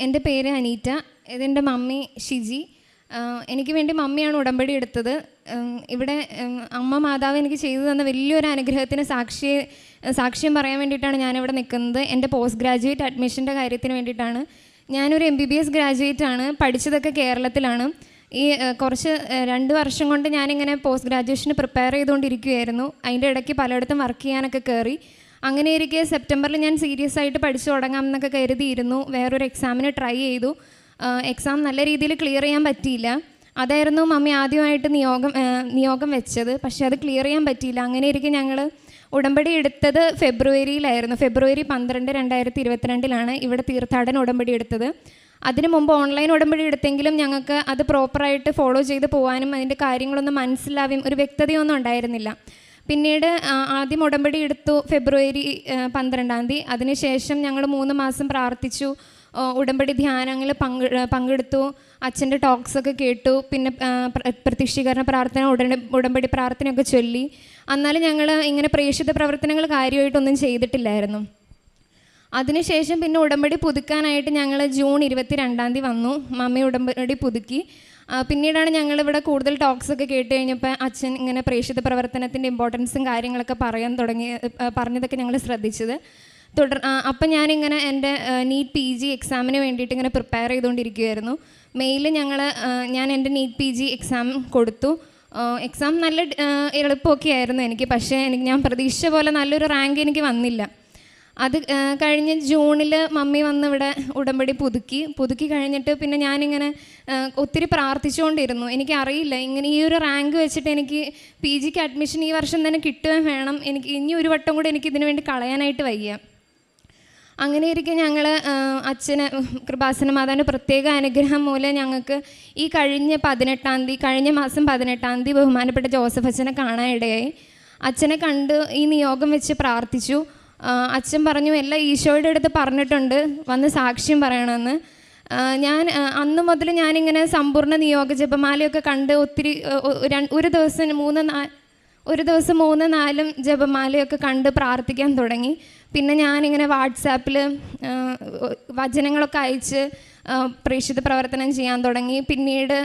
എൻ്റെ പേര് അനീറ്റ. ഇതെൻ്റെ മമ്മി ഷിജി. എനിക്ക് വേണ്ടി മമ്മിയാണ് ഉടമ്പടി എടുത്തത്. ഇവിടെ അമ്മ മാതാവ് എനിക്ക് ചെയ്തു തന്ന വലിയൊരു അനുഗ്രഹത്തിന് സാക്ഷ്യം പറയാൻ വേണ്ടിയിട്ടാണ് ഞാനിവിടെ നിൽക്കുന്നത്. എൻ്റെ പോസ്റ്റ് ഗ്രാജുവേറ്റ് അഡ്മിഷൻ്റെ കാര്യത്തിന് വേണ്ടിയിട്ടാണ്. ഞാനൊരു MBBS ഗ്രാജുവേറ്റ് ആണ്. പഠിച്ചതൊക്കെ കേരളത്തിലാണ്. ഈ കുറച്ച് 2 വർഷം കൊണ്ട് ഞാനിങ്ങനെ പോസ്റ്റ് ഗ്രാജുവേഷന് പ്രിപ്പയർ ചെയ്തുകൊണ്ടിരിക്കുകയായിരുന്നു. അതിൻ്റെ ഇടയ്ക്ക് പലയിടത്തും വർക്ക് ചെയ്യാനൊക്കെ കയറി. അങ്ങനെ ഇരിക്കെ സെപ്റ്റംബറിൽ ഞാൻ സീരിയസ് ആയിട്ട് പഠിച്ചു തുടങ്ങാം എന്നൊക്കെ കരുതിയിരുന്നു. വേറൊരു എക്സാമിന് ട്രൈ ചെയ്തു. എക്സാം നല്ല രീതിയിൽ ക്ലിയർ ചെയ്യാൻ പറ്റിയില്ല. അതായിരുന്നു മമ്മി ആദ്യമായിട്ട് നിയോഗം വെച്ചത്. പക്ഷേ അത് ക്ലിയർ ചെയ്യാൻ പറ്റിയില്ല. അങ്ങനെ ഇരിക്കെ ഞങ്ങൾ ഉടമ്പടി എടുത്തത് ഫെബ്രുവരിയിലായിരുന്നു. ഫെബ്രുവരി 12, 2022 ഇവിടെ തീർത്ഥാടന ഉടമ്പടി എടുത്തത്. അതിന് മുമ്പ് ഓൺലൈൻ ഉടമ്പടി എടുത്തെങ്കിലും ഞങ്ങൾക്ക് അത് പ്രോപ്പറായിട്ട് ഫോളോ ചെയ്ത് പോകാനും അതിൻ്റെ കാര്യങ്ങളൊന്നും മനസ്സിലാവുകയും ഒരു വ്യക്തതയൊന്നും ഉണ്ടായിരുന്നില്ല. പിന്നീട് ആദ്യം ഉടമ്പടി എടുത്തു ഫെബ്രുവരി 12. അതിനുശേഷം ഞങ്ങൾ 3 മാസം പ്രാർത്ഥിച്ചു. ഉടമ്പടി ധ്യാനങ്ങൾ പങ്കെടുത്തു. അച്ഛൻ്റെ ടോക്സൊക്കെ കേട്ടു. പിന്നെ പ്രത്യക്ഷീകരണ പ്രാർത്ഥന, ഉടമ്പടി പ്രാർത്ഥനയൊക്കെ ചൊല്ലി. എന്നാലും ഞങ്ങൾ ഇങ്ങനെ പ്രേക്ഷിത പ്രവർത്തനങ്ങൾ കാര്യമായിട്ടൊന്നും ചെയ്തിട്ടില്ലായിരുന്നു. അതിനുശേഷം പിന്നെ ഉടമ്പടി പുതുക്കാനായിട്ട് ഞങ്ങൾ ജൂൺ 22 വന്നു. മമ്മി ഉടമ്പടി പുതുക്കി. പിന്നീടാണ് ഞങ്ങളിവിടെ കൂടുതൽ ടോക്സൊക്കെ കേട്ട് കഴിഞ്ഞപ്പോൾ അച്ഛൻ ഇങ്ങനെ പ്രേക്ഷിത പ്രവർത്തനത്തിൻ്റെ ഇമ്പോർട്ടൻസും കാര്യങ്ങളൊക്കെ പറഞ്ഞതൊക്കെ ഞങ്ങൾ ശ്രദ്ധിച്ചത്. അപ്പം ഞാനിങ്ങനെ എൻ്റെ നീറ്റ് PG എക്സാമിന് വേണ്ടിയിട്ട് ഇങ്ങനെ പ്രിപ്പയർ ചെയ്തുകൊണ്ടിരിക്കുകയായിരുന്നു. മെയ്യിൽ ഞാൻ എൻ്റെ നീറ്റ് PG എക്സാം കൊടുത്തു. എക്സാം നല്ല എളുപ്പമൊക്കെ ആയിരുന്നു എനിക്ക്. പക്ഷേ ഞാൻ പ്രതീക്ഷിച്ച പോലെ നല്ലൊരു റാങ്ക് എനിക്ക് വന്നില്ല. അത് കഴിഞ്ഞ് ജൂണിൽ മമ്മി വന്ന് ഇവിടെ ഉടമ്പടി പുതുക്കി കഴിഞ്ഞിട്ട് പിന്നെ ഞാനിങ്ങനെ ഒത്തിരി പ്രാർത്ഥിച്ചുകൊണ്ടിരുന്നു. എനിക്കറിയില്ല ഇങ്ങനെ ഈ ഒരു റാങ്ക് വെച്ചിട്ട് എനിക്ക് PGക്ക് അഡ്മിഷൻ ഈ വർഷം തന്നെ കിട്ടുകയും വേണം. എനിക്ക് ഇനി ഒരു വട്ടം കൂടെ എനിക്ക് ഇതിനു വേണ്ടി കളയാനായിട്ട് വയ്യ. അങ്ങനെ ഇരിക്കെ ഞങ്ങൾ അച്ഛന് കൃപാസന മാതാവിൻ്റെ പ്രത്യേക അനുഗ്രഹം മൂലം ഞങ്ങൾക്ക് ഈ കഴിഞ്ഞ മാസം 18 ബഹുമാനപ്പെട്ട ജോസഫ് അച്ഛനെ കാണാനിടയായി. അച്ഛനെ കണ്ട് ഈ നിയോഗം വെച്ച് പ്രാർത്ഥിച്ചു. അച്ഛൻ പറഞ്ഞു എല്ലാം ഈശോയുടെ അടുത്ത് പറഞ്ഞിട്ടുണ്ട്, വന്ന് സാക്ഷ്യം പറയണമെന്ന്. ഞാൻ അന്ന് മുതൽ ഞാനിങ്ങനെ സമ്പൂർണ്ണ നിയോഗ ജപമാലയൊക്കെ കണ്ട് ഒത്തിരി ഒരു ദിവസം 3-4 ജപമാലയൊക്കെ കണ്ട് പ്രാർത്ഥിക്കാൻ തുടങ്ങി. പിന്നെ ഞാനിങ്ങനെ വാട്സാപ്പിൽ വചനങ്ങളൊക്കെ അയച്ച് പ്രേക്ഷിത പ്രവർത്തനം ചെയ്യാൻ തുടങ്ങി. പിന്നീട്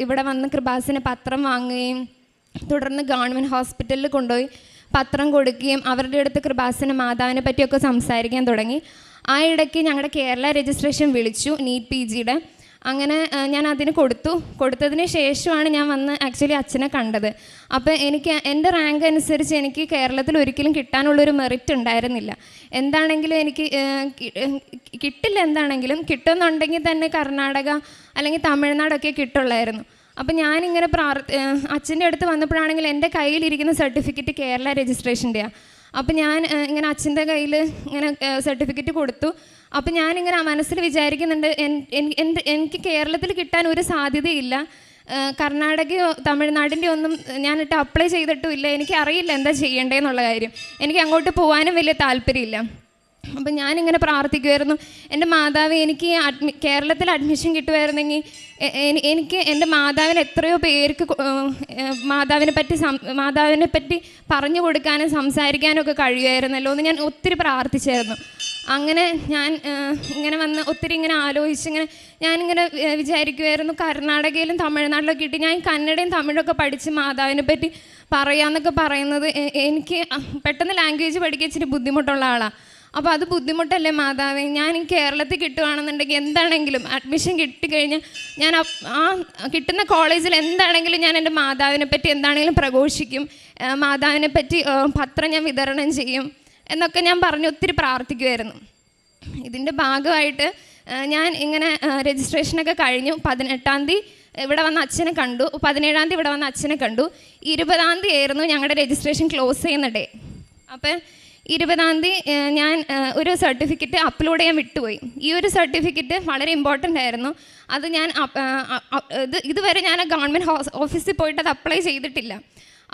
ഇവിടെ വന്ന് കൃപാസന പത്രം വാങ്ങുകയും തുടർന്ന് ഗവൺമെൻറ് ഹോസ്പിറ്റലിൽ കൊണ്ടുപോയി പത്രം കൊടുക്കുകയും അവരുടെ അടുത്ത് കൃപാസന മാതാവിനെ പറ്റിയൊക്കെ സംസാരിക്കാൻ തുടങ്ങി. ആ ഇടയ്ക്ക് ഞങ്ങളുടെ കേരള രജിസ്ട്രേഷൻ വിളിച്ചു നീറ്റ് PGയുടെ. അങ്ങനെ ഞാൻ അതിന് കൊടുത്തതിന് ശേഷമാണ് ഞാൻ വന്ന് ആക്ച്വലി അച്ഛനെ കണ്ടത്. അപ്പോൾ എൻ്റെ റാങ്ക് അനുസരിച്ച് എനിക്ക് കേരളത്തിൽ ഒരിക്കലും കിട്ടാനുള്ളൊരു മെറിറ്റ് ഉണ്ടായിരുന്നില്ല. എന്താണെങ്കിലും എനിക്ക് കിട്ടില്ല. എന്താണെങ്കിലും കിട്ടുമെന്നുണ്ടെങ്കിൽ തന്നെ കർണാടക അല്ലെങ്കിൽ തമിഴ്നാടൊക്കെ കിട്ടുള്ളായിരുന്നു. അപ്പം ഞാനിങ്ങനെ അച്ഛൻ്റെ അടുത്ത് വന്നപ്പോഴാണെങ്കിൽ എൻ്റെ കയ്യിലിരിക്കുന്ന സർട്ടിഫിക്കറ്റ് കേരള രജിസ്ട്രേഷൻ്റെയാണ്. അപ്പം ഞാൻ ഇങ്ങനെ അച്ഛൻ്റെ കയ്യിൽ ഇങ്ങനെ സർട്ടിഫിക്കറ്റ് കൊടുത്തു. അപ്പം ഞാനിങ്ങനെ മനസ്സിൽ വിചാരിക്കുന്നുണ്ട് എനിക്ക് കേരളത്തിൽ കിട്ടാൻ ഒരു സാധ്യതയില്ല. കർണാടകയോ തമിഴ്നാടിൻ്റെ ഒന്നും ഞാനിട്ട് അപ്ലൈ ചെയ്തിട്ടുമില്ല. എനിക്കറിയില്ല എന്താ ചെയ്യേണ്ടതെന്നുള്ള കാര്യം. എനിക്ക് അങ്ങോട്ട് പോകാനും വലിയ താല്പര്യമില്ല. അപ്പം ഞാനിങ്ങനെ പ്രാർത്ഥിക്കുമായിരുന്നു, എൻ്റെ മാതാവ് എനിക്ക് കേരളത്തിൽ അഡ്മിഷൻ കിട്ടുമായിരുന്നെങ്കിൽ എനിക്ക് എൻ്റെ മാതാവിന് എത്രയോ പേർക്ക് മാതാവിനെ പറ്റി പറഞ്ഞു കൊടുക്കാനും സംസാരിക്കാനും ഒക്കെ കഴിയുമായിരുന്നല്ലോ എന്ന് ഞാൻ ഒത്തിരി പ്രാർത്ഥിച്ചായിരുന്നു. അങ്ങനെ ഞാൻ ഇങ്ങനെ വന്ന് ഒത്തിരി ഇങ്ങനെ ആലോചിച്ചിങ്ങനെ ഞാനിങ്ങനെ വിചാരിക്കുമായിരുന്നു കർണാടകയിലും തമിഴ്നാട്ടിലൊക്കെ കിട്ടി ഞാൻ കന്നഡയും തമിഴൊക്കെ പഠിച്ച് മാതാവിനെ പറ്റി പറയാമെന്നൊക്കെ പറയുന്നത് എനിക്ക് പെട്ടെന്ന് ലാംഗ്വേജ് പഠിക്കാൻ ഇച്ചിരി ബുദ്ധിമുട്ടുള്ള ആളാണ്. അപ്പോൾ അത് ബുദ്ധിമുട്ടല്ലേ മാതാവേ, ഞാൻ ഈ കേരളത്തിൽ കിട്ടുകയാണെന്നുണ്ടെങ്കിൽ എന്താണെങ്കിലും അഡ്മിഷൻ കിട്ടിക്കഴിഞ്ഞാൽ ഞാൻ ആ കിട്ടുന്ന കോളേജിൽ എന്താണെങ്കിലും ഞാൻ എൻ്റെ മാതാവിനെ പറ്റി എന്താണെങ്കിലും പ്രഘോഷിക്കും, മാതാവിനെ പറ്റി പത്രം ഞാൻ വിതരണം ചെയ്യും എന്നൊക്കെ ഞാൻ പറഞ്ഞ് ഒത്തിരി പ്രാർത്ഥിക്കുമായിരുന്നു. ഇതിൻ്റെ ഭാഗമായിട്ട് ഞാൻ ഇങ്ങനെ രജിസ്ട്രേഷനൊക്കെ കഴിഞ്ഞു. 18 ഇവിടെ വന്ന് അച്ഛനെ കണ്ടു. 17 ഇവിടെ വന്ന് അച്ഛനെ കണ്ടു. 20 ആയിരുന്നു ഞങ്ങളുടെ രജിസ്ട്രേഷൻ ക്ലോസ് ചെയ്യുന്ന ഡേ. അപ്പം 20 ഞാൻ ഒരു സർട്ടിഫിക്കറ്റ് അപ്ലോഡ് ചെയ്യാൻ വിട്ടുപോയി. ഈ ഒരു സർട്ടിഫിക്കറ്റ് വളരെ ഇമ്പോർട്ടൻ്റ് ആയിരുന്നു. അത് ഞാൻ ഇതുവരെ ഞാൻ ഗവൺമെൻറ് ഓഫീസിൽ പോയിട്ട് അത് അപ്ലൈ ചെയ്തിട്ടില്ല.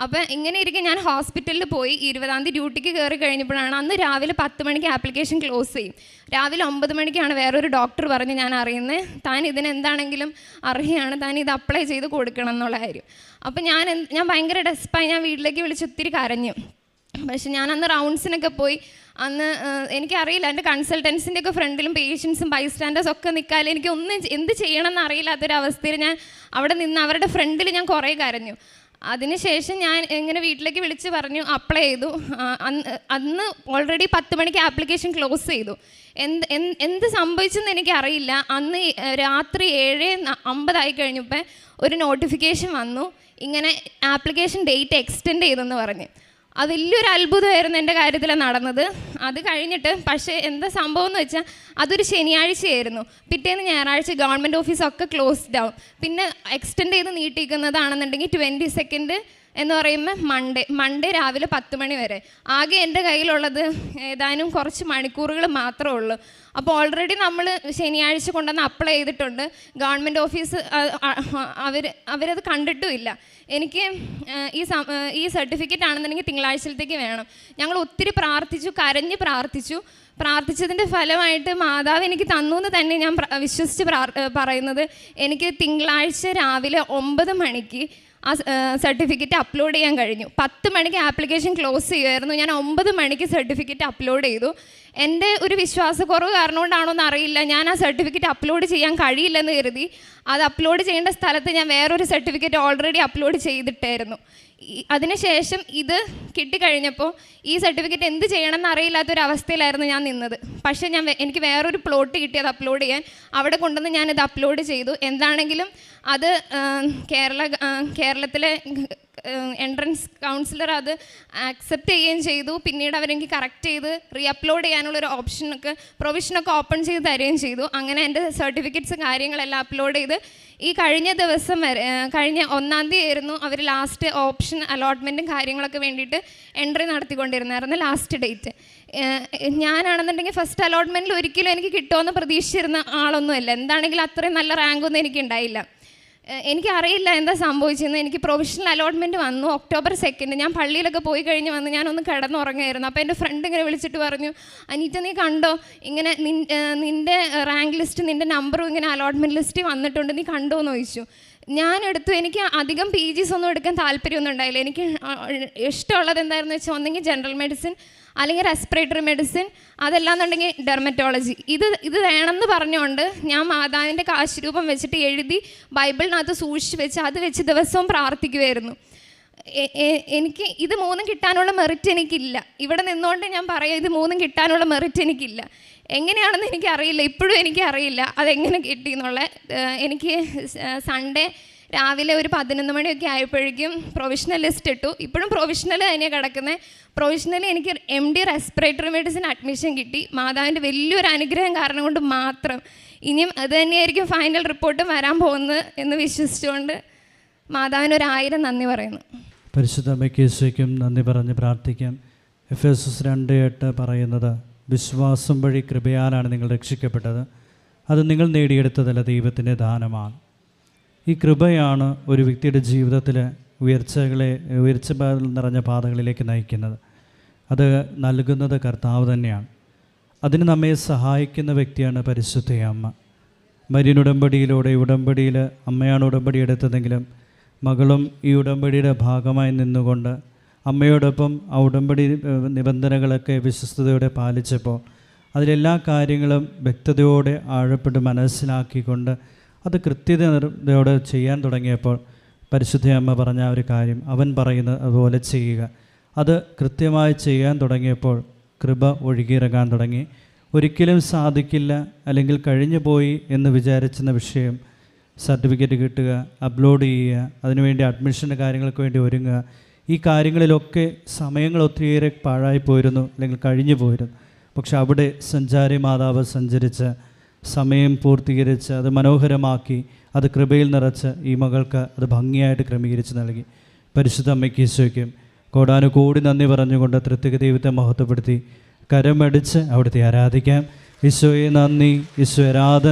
അപ്പം ഇങ്ങനെ ഇരിക്കെ ഞാൻ ഹോസ്പിറ്റലിൽ പോയി 20 ഡ്യൂട്ടിക്ക് കയറി കഴിഞ്ഞപ്പോഴാണ് അന്ന് രാവിലെ 10 മണിക്ക് ആപ്ലിക്കേഷൻ ക്ലോസ് ചെയ്യും. രാവിലെ 9 മണിക്കാണ് വേറൊരു ഡോക്ടർ പറഞ്ഞ് ഞാൻ അറിയുന്നത് താൻ ഇതിനെന്താണെങ്കിലും അർഹയാണ്, താൻ ഇത് അപ്ലൈ ചെയ്ത് കൊടുക്കണം എന്നുള്ള കാര്യം. അപ്പം ഞാൻ ഭയങ്കര ഡെസ്പായി ഞാൻ വീട്ടിലേക്ക് വിളിച്ച് ഒത്തിരി കരഞ്ഞു. പക്ഷെ ഞാൻ അന്ന് റൗണ്ട്സിനൊക്കെ പോയി. അന്ന് എനിക്കറിയില്ല, എൻ്റെ കൺസൾട്ടൻസിൻ്റെ ഒക്കെ ഫ്രണ്ടിലും പേഷ്യൻസും ബൈസ്റ്റാൻഡേഴ്സും ഒക്കെ നിൽക്കാതെ എനിക്ക് എന്ത് ചെയ്യണമെന്ന് അറിയില്ലാത്തൊരവസ്ഥയിൽ ഞാൻ അവിടെ നിന്ന് അവരുടെ ഫ്രണ്ടിൽ ഞാൻ കുറേ കരഞ്ഞു. അതിനുശേഷം ഞാൻ ഇങ്ങനെ വീട്ടിലേക്ക് വിളിച്ച് പറഞ്ഞു, അപ്ലൈ ചെയ്തു. അന്ന് ഓൾറെഡി 10 മണിക്ക് ആപ്ലിക്കേഷൻ ക്ലോസ് ചെയ്തു. എന്ത് സംഭവിച്ചെന്ന് എനിക്കറിയില്ല. അന്ന് രാത്രി 7:50 കഴിഞ്ഞപ്പോൾ ഒരു നോട്ടിഫിക്കേഷൻ വന്നു, ഇങ്ങനെ ആപ്ലിക്കേഷൻ ഡേറ്റ് എക്സ്റ്റെൻഡ് ചെയ്തെന്ന് പറഞ്ഞ്. അത് വലിയൊരു അത്ഭുതമായിരുന്നു എൻ്റെ കാര്യത്തിൽ നടന്നത്. അത് കഴിഞ്ഞിട്ട് പക്ഷേ എന്താ സംഭവം എന്ന് വെച്ചാൽ അതൊരു ശനിയാഴ്ചയായിരുന്നു. പിറ്റേന്ന് ഞായറാഴ്ച ഗവൺമെൻറ് ഓഫീസൊക്കെ ക്ലോസ്ഡ് ആവും. പിന്നെ എക്സ്റ്റെൻഡ് ചെയ്ത് നീട്ടിക്കുന്നതാണെന്നുണ്ടെങ്കിൽ 22 എന്ന് പറയുമ്പോൾ മൺഡേ രാവിലെ 10 മണി വരെ. ആകെ എൻ്റെ കയ്യിലുള്ളത് ഏതാനും കുറച്ച് മണിക്കൂറുകൾ മാത്രമേ ഉള്ളൂ. അപ്പോൾ ഓൾറെഡി നമ്മൾ ശനിയാഴ്ച കൊണ്ടുവന്ന് അപ്ലൈ ചെയ്തിട്ടുണ്ട്. ഗവൺമെൻറ് ഓഫീസ് അവരത് കണ്ടിട്ടുമില്ല. എനിക്ക് ഈ സർട്ടിഫിക്കറ്റ് ആണെന്നുണ്ടെങ്കിൽ തിങ്കളാഴ്ചത്തേക്ക് വേണം. ഞങ്ങൾ ഒത്തിരി പ്രാർത്ഥിച്ചു, കരഞ്ഞ് പ്രാർത്ഥിച്ചതിൻ്റെ ഫലമായിട്ട് മാതാവ് എനിക്ക് തന്നു എന്ന് തന്നെ ഞാൻ വിശ്വസിച്ച് പറയുന്നത്. എനിക്ക് തിങ്കളാഴ്ച രാവിലെ 9 മണിക്ക് ആ സർട്ടിഫിക്കറ്റ് അപ്ലോഡ് ചെയ്യാൻ കഴിഞ്ഞു. 10 മണിക്ക് ആപ്ലിക്കേഷൻ ക്ലോസ് ചെയ്യുമായിരുന്നു. ഞാൻ 9 മണിക്ക് സർട്ടിഫിക്കറ്റ് അപ്ലോഡ് ചെയ്തു. എൻ്റെ ഒരു വിശ്വാസക്കുറവ് കാരണം കൊണ്ടാണോ എന്ന് അറിയില്ല, ഞാൻ ആ സർട്ടിഫിക്കറ്റ് അപ്ലോഡ് ചെയ്യാൻ കഴിയില്ലെന്ന് കരുതി അത് അപ്ലോഡ് ചെയ്യേണ്ട സ്ഥലത്ത് ഞാൻ വേറൊരു സർട്ടിഫിക്കറ്റ് ഓൾറെഡി അപ്ലോഡ് ചെയ്തിട്ടായിരുന്നു. അതിനുശേഷം ഇത് കിട്ടിക്കഴിഞ്ഞപ്പോൾ ഈ സർട്ടിഫിക്കറ്റ് എന്ത് ചെയ്യണമെന്ന് അറിയില്ലാത്തൊരവസ്ഥയിലായിരുന്നു ഞാൻ നിന്നത്. പക്ഷേ എനിക്ക് വേറൊരു പ്ലോട്ട് കിട്ടി അത് അപ്ലോഡ് ചെയ്യാൻ. അവിടെ കൊണ്ടുവന്ന് ഞാനിത് അപ്ലോഡ് ചെയ്തു. എന്താണെങ്കിലും അത് കേരളത്തിലെ എൻട്രൻസ് കൗൺസിലർ അത് ആക്സെപ്റ്റ് ചെയ്യുകയും ചെയ്തു. പിന്നീട് അവരെനിക്ക് കറക്റ്റ് ചെയ്ത് റീ അപ്ലോഡ് ചെയ്യാനുള്ളൊരു പ്രൊവിഷനൊക്കെ ഓപ്പൺ ചെയ്ത് തരികയും ചെയ്തു. അങ്ങനെ എൻ്റെ സർട്ടിഫിക്കറ്റ്സ് കാര്യങ്ങളെല്ലാം അപ്ലോഡ് ചെയ്ത് ഈ കഴിഞ്ഞ ദിവസം വരെ, കഴിഞ്ഞ 1-ാം തീയതി ആയിരുന്നു അവർ ലാസ്റ്റ് ഓപ്ഷൻ അലോട്ട്മെൻറ്റും കാര്യങ്ങളൊക്കെ വേണ്ടിയിട്ട് എൻട്രി നടത്തിക്കൊണ്ടിരുന്നായിരുന്നു ലാസ്റ്റ് ഡേറ്റ്. ഞാനാണെന്നുണ്ടെങ്കിൽ ഫസ്റ്റ് അലോട്ട്മെൻറ്റിൽ ഒരിക്കലും എനിക്ക് കിട്ടുമെന്ന് പ്രതീക്ഷിച്ചിരുന്ന ആളൊന്നുമല്ല. എന്താണെങ്കിലും അത്രയും നല്ല റാങ്കൊന്നും എനിക്കുണ്ടായില്ല. എനിക്കറിയില്ല എന്താ സംഭവിച്ചതെന്ന്. എനിക്ക് പ്രൊവിഷണൽ അലോട്ട്മെൻറ്റ് വന്നു October 2. ഞാൻ പള്ളിയിലൊക്കെ പോയി കഴിഞ്ഞ് വന്ന് ഞാനൊന്ന് കിടന്നുറങ്ങുമായിരുന്നു. അപ്പോൾ എൻ്റെ ഫ്രണ്ട് ഇങ്ങനെ വിളിച്ചിട്ട് പറഞ്ഞു, അനീറ്റ നീ കണ്ടോ, ഇങ്ങനെ നിൻ്റെ റാങ്ക് ലിസ്റ്റ്, നിൻ്റെ നമ്പറും ഇങ്ങനെ അലോട്ട്മെൻറ്റ് ലിസ്റ്റ് വന്നിട്ടുണ്ട്, നീ കണ്ടോ എന്ന് ചോദിച്ചു. ഞാനെടുത്തു. എനിക്ക് അധികം PGs ഒന്നും എടുക്കാൻ താല്പര്യമൊന്നും ഉണ്ടായില്ല. എനിക്ക് ഇഷ്ടമുള്ളത് എന്തായിരുന്നു വെച്ചാൽ ഒന്നെങ്കിൽ ജനറൽ മെഡിസിൻ അല്ലെങ്കിൽ റെസ്പിറേറ്ററി മെഡിസിൻ, അതല്ലാന്നുണ്ടെങ്കിൽ ഡെർമറ്റോളജി. ഇത് വേണമെന്ന് പറഞ്ഞുകൊണ്ട് ഞാൻ മാതാവിൻ്റെ കാശുരൂപം വെച്ചിട്ട് എഴുതി ബൈബിളിനകത്ത് സൂക്ഷിച്ച് വെച്ച് അത് വെച്ച് ദിവസവും പ്രാർത്ഥിക്കുമായിരുന്നു. എനിക്ക് ഇത് 3 കിട്ടാനുള്ള മെറിറ്റ് എനിക്കില്ല. ഇവിടെ നിന്നുകൊണ്ട് ഞാൻ പറയാം, ഇത് 3 കിട്ടാനുള്ള മെറിറ്റ് എനിക്കില്ല. എങ്ങനെയാണെന്ന് എനിക്കറിയില്ല, ഇപ്പോഴും എനിക്കറിയില്ല അതെങ്ങനെ കിട്ടിയെന്നുള്ള. എനിക്ക് സൺഡേ രാവിലെ ഒരു 11 മണിയൊക്കെ ആയപ്പോഴേക്കും പ്രൊവിഷണൽ ലിസ്റ്റ് ഇട്ടു. ഇപ്പോഴും പ്രൊവിഷണൽ തന്നെയാണ് കിടക്കുന്നത്. പ്രൊവിഷണലി എനിക്ക് MD റെസ്പിറേറ്ററി മെഡിസിൻ അഡ്മിഷൻ കിട്ടി. മാതാവിൻ്റെ വലിയൊരു അനുഗ്രഹം കാരണം കൊണ്ട് മാത്രം. ഇനിയും അത് തന്നെയായിരിക്കും ഫൈനൽ റിപ്പോർട്ട് വരാൻ പോകുന്നത് എന്ന് വിശ്വസിച്ചുകൊണ്ട് മാതാവിന് 1000 നന്ദി പറയുന്നു. പരിശുദ്ധ അമ്മയ്ക്ക് യേശുവിനും നന്ദി പറഞ്ഞ് പ്രാർത്ഥിക്കാം. എഫേസ്യസ് 2:8 പറയുന്നത്, വിശ്വാസം വഴി കൃപയാലാണ് നിങ്ങൾ രക്ഷിക്കപ്പെട്ടത്, അത് നിങ്ങൾ നേടിയെടുത്തതല്ല, ദൈവത്തിൻ്റെ ദാനമാണ്. ഈ കൃപയാണ് ഒരു വ്യക്തിയുടെ ജീവിതത്തിൽ ഉയർച്ച നിറഞ്ഞ പാതകളിലേക്ക് നയിക്കുന്നത്. അത് നൽകുന്നത് കർത്താവ് തന്നെയാണ്. അതിന് നമ്മെ സഹായിക്കുന്ന വ്യക്തിയാണ് പരിശുദ്ധ അമ്മ. മരിയൻ ഉടമ്പടിയിൽ അമ്മയാണ് ഉടമ്പടി എടുത്തതെങ്കിലും മകളും ഈ ഉടമ്പടിയുടെ ഭാഗമായി നിന്നുകൊണ്ട് അമ്മയോടൊപ്പം ആ ഉടമ്പടി നിബന്ധനകളൊക്കെ വിശ്വസ്തയോടെ പാലിച്ചപ്പോൾ അതിലെല്ലാ കാര്യങ്ങളും വ്യക്തതയോടെ ആഴപ്പെട്ട് മനസ്സിലാക്കിക്കൊണ്ട് അത് കൃത്യതയോടെ ചെയ്യാൻ തുടങ്ങിയപ്പോൾ പരിശുദ്ധ അമ്മ പറഞ്ഞ ഒരു കാര്യം, അവൻ പറയുന്നത് അതുപോലെ ചെയ്യുക, അത് കൃത്യമായി ചെയ്യാൻ തുടങ്ങിയപ്പോൾ കൃപ ഒഴുകിയിറങ്ങാൻ തുടങ്ങി. ഒരിക്കലും സാധിക്കില്ല അല്ലെങ്കിൽ കഴിഞ്ഞു പോയി എന്ന് വിചാരിച്ചിരുന്ന വിഷയം സർട്ടിഫിക്കറ്റ് കിട്ടുക, അപ്ലോഡ് ചെയ്യുക, അതിനുവേണ്ടി അഡ്മിഷൻ്റെ കാര്യങ്ങൾക്ക് വേണ്ടി ഒരുങ്ങുക, ഈ കാര്യങ്ങളിലൊക്കെ സമയങ്ങൾ ഒത്തിരിയേറെ പാഴായിപ്പോയിരുന്നു അല്ലെങ്കിൽ കഴിഞ്ഞു പോയിരുന്നു. പക്ഷെ അവിടെ സഞ്ചാരി മാതാവ് സഞ്ചരിച്ച് സമയം പൂർത്തീകരിച്ച് അത് മനോഹരമാക്കി അത് കൃപയിൽ നിറച്ച് ഈ മകൾക്ക് അത് ഭംഗിയായിട്ട് ക്രമീകരിച്ച് നൽകി. പരിശുദ്ധ അമ്മയ്ക്ക് ഈശോയ്ക്കും കോടാനുകോടി നന്ദി പറഞ്ഞുകൊണ്ട് തൃത്വിക ദൈവത്തെ മഹത്വപ്പെടുത്തി കരമടിച്ച് അവിടുത്തെ ആരാധിക്കാം. ഈശോയെ നന്ദി, ഈശോ ആരാധന.